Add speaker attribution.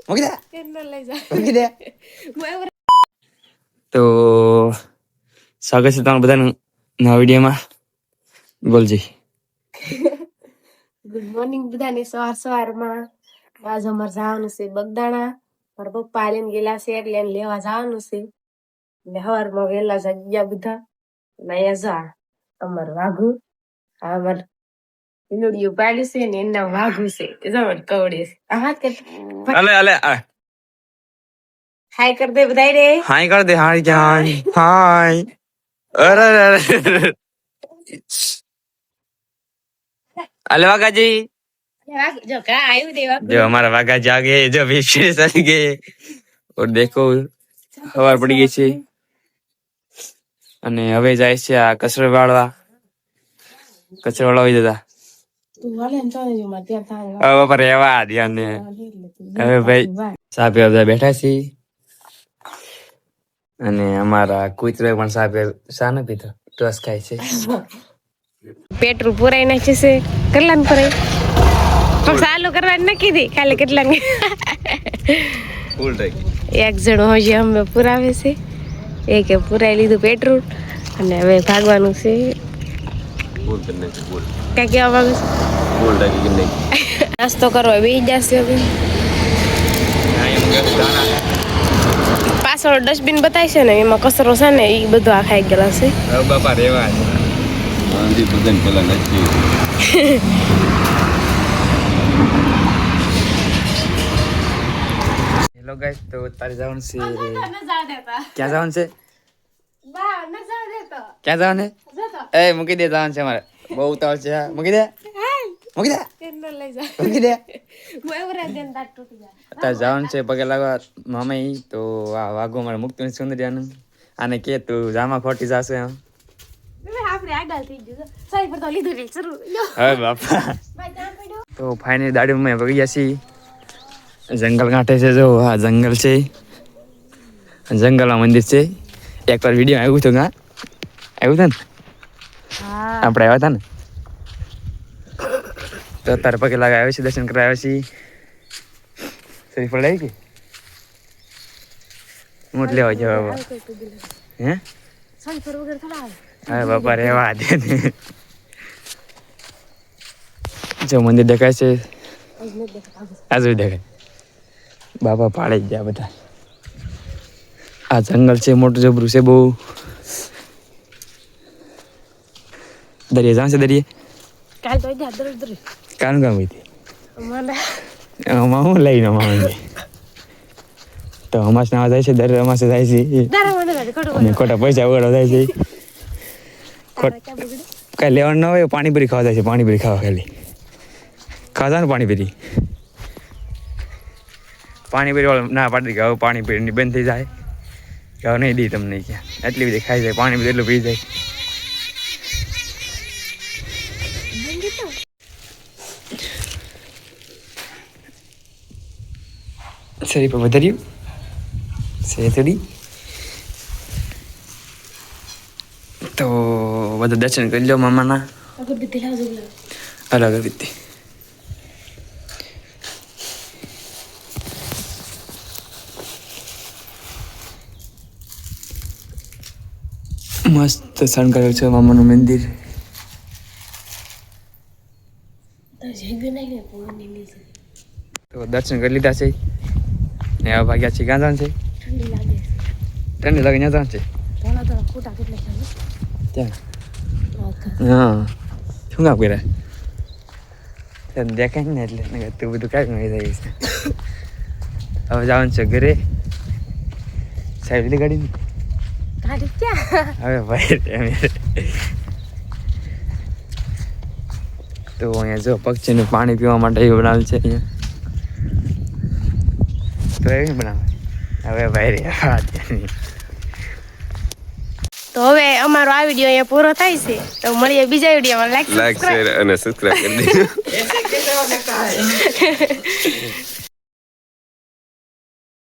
Speaker 1: મૂકી દે મૂકી દે. તો સ્વાગત છે તમારું બધાનું નવા વિડીયોમાં. બોલજી.
Speaker 2: ગુડ મોર્નિંગ બધાને. સવારમાં આજ અમારે જવાનું છે બગદાણા. મારા પપ્પા લઈને ગયેલા છે એટલે એને લેવા જવાનું છે. એટલે સવારમાં વહેલા ગયા બધા. અહીંયા જા અમાર વાઘુ અમાર ઈલોડીયું પાડ્યું છે ને એના વાઘુ છે જમણ કવડે છે. આ હાથ કે
Speaker 1: અલે
Speaker 2: હાય કર દે બધાય રે.
Speaker 1: હાય કર દે. હાય હાય. અરે અલે વાઘાજી
Speaker 2: જો કા આવ્યું દેવા.
Speaker 1: જો हमारा वाघा जागे जो विशेष चल गए और देखो સવાર પડી ગઈ છે અને હવે જાય છે આ કચરો વાળવા હોય દાદા.
Speaker 2: તું વાલે ને ચાલે જો માર ત્યાં થાય.
Speaker 1: હવે બાપા રેવા ધ્યાન ને. હવે ભાઈ સાપે બધા બેઠા છીએ અને અમારા કૂતરો પણ સા ન પીતો ટોસ ખાય છે.
Speaker 2: પેટ્રોલ પુરાઈ નાખે છે. કેટલા પુરાઈ પણ ચાલુ કરવાની નક્કી હતી કાલે કેટલા
Speaker 1: ફૂલ ટાંકી.
Speaker 2: એક જણો હજી અમે પુરાવે છે. એકે પુરાઈ લીધું પેટ્રોલ અને હવે ભાગવાનું છે.
Speaker 1: ફૂલ કરને છે ફૂલ.
Speaker 2: ક્યાં કેવા માંગુ છું?
Speaker 1: ફૂલ ટાંકી કરને.
Speaker 2: નાસ્તો કરવા બેસી જશે હવે. પાછળ ડસ્ટબિન બતાય છે ને એમાં કચરો છે ને એ બધું આ ખાઈ ગયેલા છે.
Speaker 1: હવે બાપા રેવા આંધી બધાને પેલા નથી. હેલો ગાઈસ, તો તારે જવાનું છે. ક્યાં જવાનું છે? ક્યાં જવાનું છે? એ મૂકી દે, જવાનું છે અમારે. બહુ ઉતાવળ છે. મૂકી દે મૂકી દે મૂકી દે. અત્યારે જવાનું છે પગે લાગવા મામા. તો આ વાઘો મારે મુક્તિ સુંદરિયાનું આને કે તું જામા ખોટી જશે. હવે બાપા તો ફાઇનલી દાડીમાં પગી ગયા છીએ. જંગલ કાંઠે છે. જો આ જંગલ છે. જંગલમાં મંદિર છે. એકવાર વિડીયો આવ્યું હતું. આવ્યું હતું ને આપણે આવ્યા હતા ને. તો અત્યારે પગે લાગા આવ્યા છીએ, દર્શન કરવા આવ્યા છીએ. શ્રીફળ આવી ગઈ મોટ લેવા જવા. હે હા બાપા રેવા દે. જો મંદિર દેખાય છે. આજુ દેખાય. બાપા પાડે જ ગયા બધા. આ જંગલ છે મોટું જબરું છે બહુ. દરિયા જાણ છે. દરિયે કાનું કામ હતી હું લઈને મામા તો અમાસ નાવા જાય છે. દર અમાસે જાય છે અને ખોટા પૈસા વગર જાય છે. કઈ લેવાનું ના હોય. પાણીપુરી ખાવા જાય છે. પાણીપુરી ખાવા ખાલી ખાધા ને પાણીપુરી વાળા ના પાડી કે હવે પાણીપુરી બંધ થઈ જાય. હવે નહીં દે તમને ક્યાં. એટલી બધી ખાઈ જાય પાણીપુરી, એટલું પી જાય. શરીર પર વધાર્યું છે થોડી. તો બધા દર્શન કરી લો મામાના. અગરબત્તી મસ્ત શણગાર્યું છે મામાનું મંદિર. તો દર્શન કરી લીધા છે ને હવે ભાગ્યા છે. ક્યાં જવાનું છે? ઠંડી લાગે ત્યાં જવાનું છે. ત્યાં હા શું કામ કર્યા દેખાય ને એટલે તું બધું કાંઈ નહીં થાય છે. હવે જવાનું છે ઘરે. સાહેબ લીધી ગાડી હવે ભાઈ. તો અહીંયા જો પક્ષીનું પાણી પીવા માટે એવું બનાવેલ છે અહીંયા. તો એવી બનાવે હવે ભાઈ રે.
Speaker 2: તો હવે અમારો આ વિડીયો અહીંયા પૂરો થાય છે. તો મળીએ બીજા વિડીયોમાં. લાઈક શેર અને સબસ્ક્રાઇબ કરી દેજો.